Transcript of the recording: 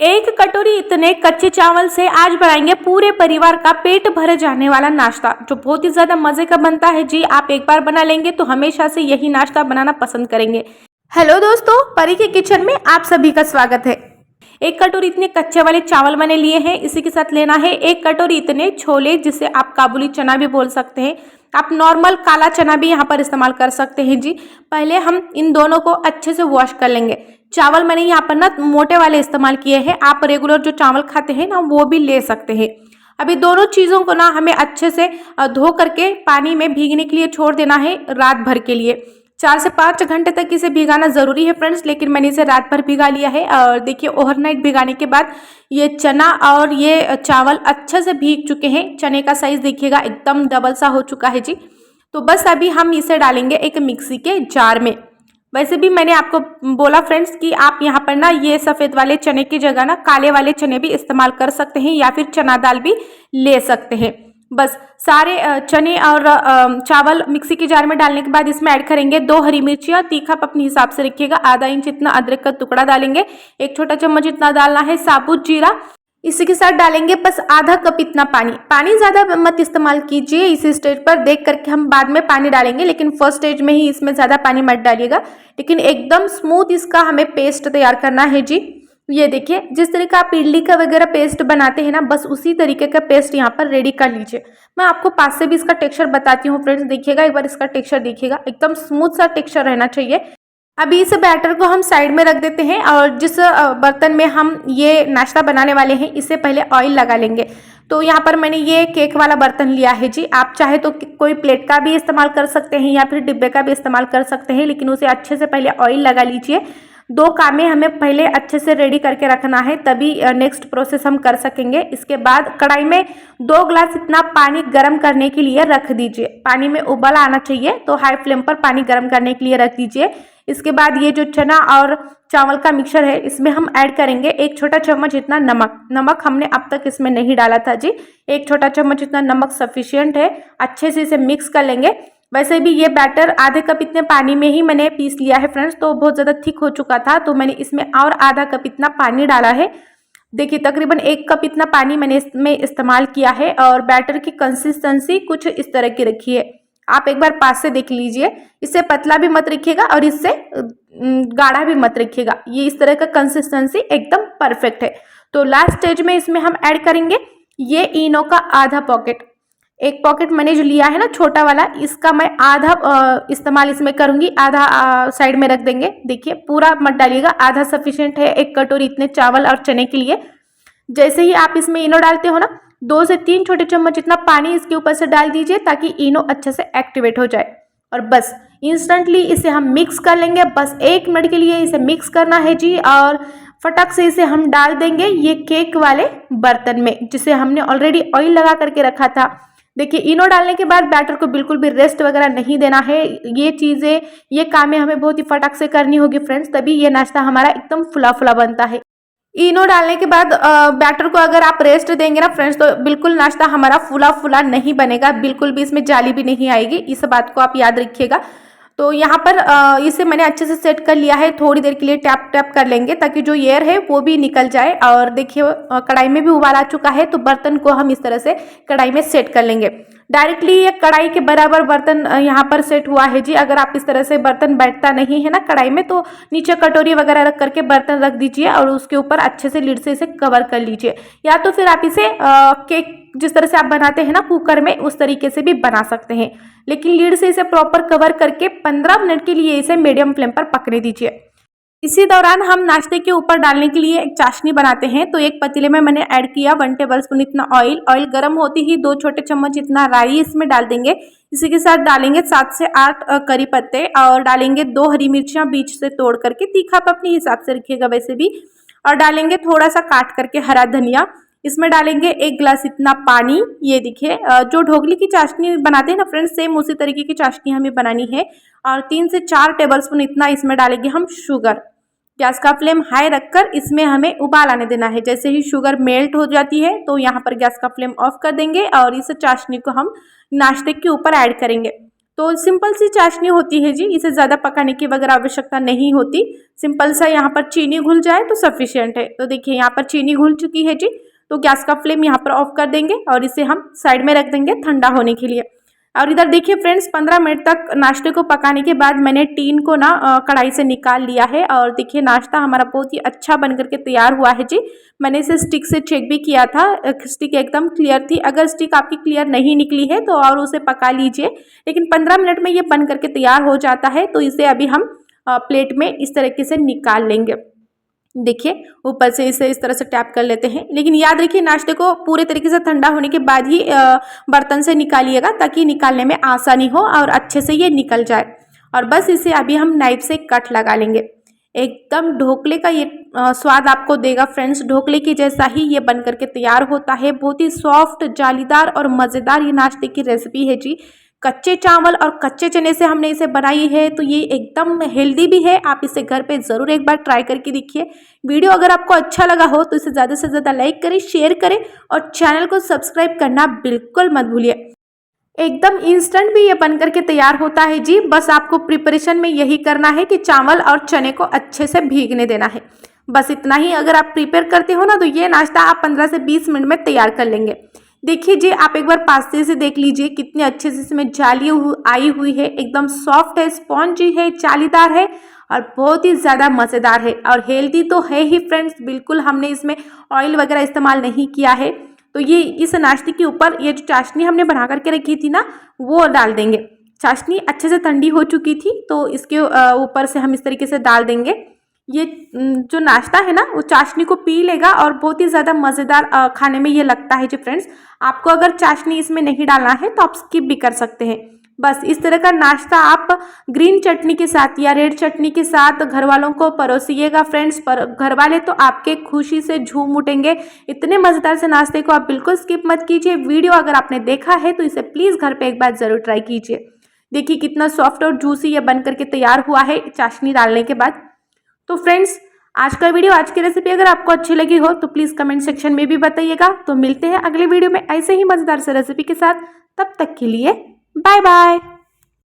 एक कटोरी इतने कच्चे चावल से आज बनाएंगे पूरे परिवार का पेट भर जाने वाला नाश्ता, जो बहुत ही ज्यादा मजे का बनता है जी। आप एक बार बना लेंगे तो हमेशा से यही नाश्ता बनाना पसंद करेंगे। हेलो दोस्तों, परी के किचन में आप सभी का स्वागत है। एक कटोरी इतने कच्चे वाले चावल मैंने लिए हैं। इसी के साथ लेना है एक कटोरी इतने छोले, जिसे आप काबुली चना भी बोल सकते हैं। आप नॉर्मल काला चना भी यहाँ पर इस्तेमाल कर सकते हैं जी। पहले हम इन दोनों को अच्छे से वॉश कर लेंगे। चावल मैंने यहाँ पर ना मोटे वाले इस्तेमाल किए हैं। आप रेगुलर जो चावल खाते हैं ना वो भी ले सकते हैं। अभी दोनों चीज़ों को ना हमें अच्छे से धो करके पानी में भीगने के लिए छोड़ देना है रात भर के लिए। 4 से 5 घंटे तक इसे भिगाना ज़रूरी है फ्रेंड्स, लेकिन मैंने इसे रात भर भिगा लिया है। और देखिए ओवरनाइट भिगाने के बाद ये चना और ये चावल अच्छे से भीग चुके हैं। चने का साइज़ देखिएगा एकदम डबल सा हो चुका है जी। तो बस अभी हम इसे डालेंगे एक मिक्सी के जार में। वैसे भी मैंने आपको बोला फ्रेंड्स कि आप यहाँ पर ना ये सफ़ेद वाले चने की जगह ना काले वाले चने भी इस्तेमाल कर सकते हैं, या फिर चना दाल भी ले सकते हैं। बस सारे चने और चावल मिक्सी के जार में डालने के बाद इसमें ऐड करेंगे 2 हरी मिर्चियाँ। तीखा आप अपने हिसाब से रखिएगा। आधा इंच इतना अदरक का टुकड़ा डालेंगे। 1 छोटा चम्मच इतना डालना है साबुत जीरा। इसी के साथ डालेंगे बस आधा कप इतना पानी। पानी ज़्यादा मत इस्तेमाल कीजिए इस स्टेज पर, देख करके हम बाद में पानी डालेंगे, लेकिन फर्स्ट स्टेज में ही इसमें ज़्यादा पानी मत डालिएगा। लेकिन एकदम स्मूथ इसका हमें पेस्ट तैयार करना है जी। ये देखिए जिस तरह का आप इडली का वगैरह पेस्ट बनाते हैं ना, बस उसी तरीके का पेस्ट यहाँ पर रेडी कर लीजिए। मैं आपको पास से भी इसका टेक्सचर बताती हूँ फ्रेंड्स। देखिएगा एक बार इसका टेक्सचर देखिएगा, एकदम स्मूथ सा टेक्सचर रहना चाहिए। अभी इस बैटर को हम साइड में रख देते हैं और जिस बर्तन में हम ये नाश्ता बनाने वाले हैं इससे पहले ऑयल लगा लेंगे। तो यहाँ पर मैंने ये केक वाला बर्तन लिया है जी। आप चाहे तो कोई प्लेट का भी इस्तेमाल कर सकते हैं या फिर डिब्बे का भी इस्तेमाल कर सकते हैं, लेकिन उसे अच्छे से पहले ऑयल लगा लीजिए। 2 कामें हमें पहले अच्छे से रेडी करके रखना है, तभी नेक्स्ट प्रोसेस हम कर सकेंगे। इसके बाद कढ़ाई में 2 गिलास इतना पानी गर्म करने के लिए रख दीजिए। पानी में उबाल आना चाहिए, तो हाई फ्लेम पर पानी गर्म करने के लिए रख दीजिए। इसके बाद ये जो चना और चावल का मिक्सचर है इसमें हम ऐड करेंगे 1 छोटा चम्मच इतना नमक। नमक हमने अब तक इसमें नहीं डाला था जी। 1 छोटा चम्मच इतना नमक सफिशिएंट है। अच्छे से इसे मिक्स कर लेंगे। वैसे भी ये बैटर आधे कप इतने पानी में ही मैंने पीस लिया है फ्रेंड्स, तो बहुत ज़्यादा थिक हो चुका था, तो मैंने इसमें और आधा कप इतना पानी डाला है। देखिए तकरीबन 1 कप इतना पानी मैंने इसमें इस्तेमाल किया है। और बैटर की कंसिस्टेंसी कुछ इस तरह की रखी है। आप एक बार पास से देख लीजिए। इससे पतला भी मत रखिएगा और इससे गाढ़ा भी मत रखिएगा। ये इस तरह का कंसिस्टेंसी एकदम परफेक्ट है। तो लास्ट स्टेज में इसमें हम ऐड करेंगे ये इनो का आधा पॉकेट। 1 पॉकेट मैंने जो लिया है ना छोटा वाला, इसका मैं आधा इस्तेमाल इसमें करूंगी, आधा साइड में रख देंगे। देखिए पूरा मत डालिएगा, आधा सफिशिएंट है 1 कटोरी इतने चावल और चने के लिए। जैसे ही आप इसमें इनो डालते हो ना, 2 से 3 छोटे चम्मच इतना पानी इसके ऊपर से डाल दीजिए ताकि इनो अच्छे से एक्टिवेट हो जाए। और बस इंस्टेंटली इसे हम मिक्स कर लेंगे। बस 1 मिनट के लिए इसे मिक्स करना है जी। और फटक से इसे हम डाल देंगे ये केक वाले बर्तन में, जिसे हमने ऑलरेडी ऑयल लगा करके रखा था। देखिए इनो डालने के बाद बैटर को बिल्कुल भी रेस्ट वगैरह नहीं देना है। ये चीज़ें, ये कामें हमें बहुत ही फटाक से करनी होगी फ्रेंड्स, तभी ये नाश्ता हमारा एकदम फुला फुला बनता है। इनो डालने के बाद बैटर को अगर आप रेस्ट देंगे ना फ्रेंड्स, तो बिल्कुल नाश्ता हमारा फुला फुला नहीं बनेगा, बिल्कुल भी इसमें जाली भी नहीं आएगी। इस बात को आप याद रखिएगा। तो यहाँ पर इसे मैंने अच्छे से सेट कर लिया है। थोड़ी देर के लिए टैप टैप कर लेंगे ताकि जो एयर है वो भी निकल जाए। और देखिए कढ़ाई में भी उबाल आ चुका है, तो बर्तन को हम इस तरह से कढ़ाई में सेट कर लेंगे। डायरेक्टली ये कढ़ाई के बराबर बर्तन यहाँ पर सेट हुआ है जी। अगर आप इस तरह से बर्तन बैठता नहीं है ना कढ़ाई में, तो नीचे कटोरी वगैरह रख करके बर्तन रख दीजिए और उसके ऊपर अच्छे से लिड से इसे कवर कर लीजिए। या तो फिर आप इसे केक जिस तरह से आप बनाते हैं ना कुकर में, उस तरीके से भी बना सकते हैं, लेकिन लीड से इसे प्रॉपर कवर करके 15 मिनट के लिए इसे मीडियम फ्लेम पर पकने दीजिए। इसी दौरान हम नाश्ते के ऊपर डालने के लिए एक चाशनी बनाते हैं। तो एक पतीले में मैंने ऐड किया 1 टेबलस्पून इतना ऑयल। ऑयल गर्म होते ही 2 छोटे चम्मच इतना राई इसमें डाल देंगे। इसी के साथ डालेंगे 7 से 8 करी पत्ते और डालेंगे 2 हरी मिर्चियाँ बीच से तोड़ करके, तीखा आप अपने हिसाब से रखिएगा वैसे भी। और डालेंगे थोड़ा सा काट करके हरा धनिया। इसमें डालेंगे 1 गिलास इतना पानी। ये देखिए जो ढोकली की चाशनी बनाते हैं ना फ्रेंड्स, सेम उसी तरीके की चाशनी हमें बनानी है। और 3 से 4 टेबलस्पून इतना इसमें डालेंगे हम शुगर। गैस का फ्लेम हाई रखकर इसमें हमें उबाल आने देना है। जैसे ही शुगर मेल्ट हो जाती है तो यहाँ पर गैस का फ्लेम ऑफ कर देंगे और इस चाशनी को हम नाश्ते के ऊपर ऐड करेंगे। तो सिंपल सी चाशनी होती है जी, इसे ज़्यादा पकाने की वगैरह आवश्यकता नहीं होती। सिंपल सा यहाँ पर चीनी घुल जाए तो सफिशिएंट है। तो देखिए यहाँ पर चीनी घुल चुकी है जी, तो गैस का फ्लेम यहाँ पर ऑफ कर देंगे और इसे हम साइड में रख देंगे ठंडा होने के लिए। और इधर देखिए फ्रेंड्स, 15 मिनट तक नाश्ते को पकाने के बाद मैंने टीन को ना कढ़ाई से निकाल लिया है और देखिए नाश्ता हमारा बहुत ही अच्छा बन करके तैयार हुआ है जी। मैंने इसे स्टिक से चेक भी किया था, स्टिक एकदम क्लियर थी। अगर स्टिक आपकी क्लियर नहीं निकली है तो और उसे पका लीजिए, लेकिन 15 मिनट में ये बन करके तैयार हो जाता है। तो इसे अभी हम प्लेट में इस तरीके से निकाल लेंगे। देखिए ऊपर से इसे इस तरह से टैप कर लेते हैं, लेकिन याद रखिए नाश्ते को पूरे तरीके से ठंडा होने के बाद ही बर्तन से निकालिएगा, ताकि निकालने में आसानी हो और अच्छे से ये निकल जाए। और बस इसे अभी हम नाइफ से कट लगा लेंगे। एकदम ढोकले का ये स्वाद आपको देगा फ्रेंड्स, ढोकले की जैसा ही ये बन करके तैयार होता है। बहुत ही सॉफ्ट, जालीदार और मज़ेदार ये नाश्ते की रेसिपी है जी। कच्चे चावल और कच्चे चने से हमने इसे बनाई है, तो ये एकदम हेल्दी भी है। आप इसे घर पे ज़रूर एक बार ट्राई करके देखिए। वीडियो अगर आपको अच्छा लगा हो तो इसे ज़्यादा से ज़्यादा लाइक करें, शेयर करें और चैनल को सब्सक्राइब करना बिल्कुल मत भूलिए। एकदम इंस्टेंट भी ये बन करके तैयार होता है जी। बस आपको प्रिपरेशन में यही करना है कि चावल और चने को अच्छे से भीगने देना है, बस इतना ही। अगर आप प्रिपेयर करते हो ना तो ये नाश्ता आप 15 से 20 मिनट में तैयार कर लेंगे। देखिए जी, आप एक बार पास्ते से देख लीजिए कितने अच्छे से इसमें जाली आई हुई है। एकदम सॉफ्ट है, स्पॉन्जी है, जालीदार है और बहुत ही ज़्यादा मज़ेदार है और हेल्दी तो है ही फ्रेंड्स। बिल्कुल हमने इसमें ऑयल वगैरह इस्तेमाल नहीं किया है। तो ये इस नाश्ते के ऊपर ये जो चाशनी हमने बना करके रखी थी ना, वो डाल देंगे। चाशनी अच्छे से ठंडी हो चुकी थी, तो इसके ऊपर से हम इस तरीके से डाल देंगे। ये जो नाश्ता है ना वो चाशनी को पी लेगा और बहुत ही ज़्यादा मज़ेदार खाने में ये लगता है जी फ्रेंड्स। आपको अगर चाशनी इसमें नहीं डालना है तो आप स्किप भी कर सकते हैं। बस इस तरह का नाश्ता आप ग्रीन चटनी के साथ या रेड चटनी के साथ घर वालों को परोसिएगा फ्रेंड्स। पर घर वाले तो आपके खुशी से झूम उठेंगे। इतने मज़ेदार से नाश्ते को आप बिल्कुल स्किप मत कीजिए। वीडियो अगर आपने देखा है तो इसे प्लीज़ घर पे एक बार ज़रूर ट्राई कीजिए। देखिए कितना सॉफ्ट और जूसी ये बन करके तैयार हुआ है चाशनी डालने के बाद। तो फ्रेंड्स, आज का वीडियो, आज की रेसिपी अगर आपको अच्छी लगी हो तो प्लीज़ कमेंट सेक्शन में भी बताइएगा। तो मिलते हैं अगले वीडियो में ऐसे ही मज़ेदार से रेसिपी के साथ। तब तक के लिए बाय बाय।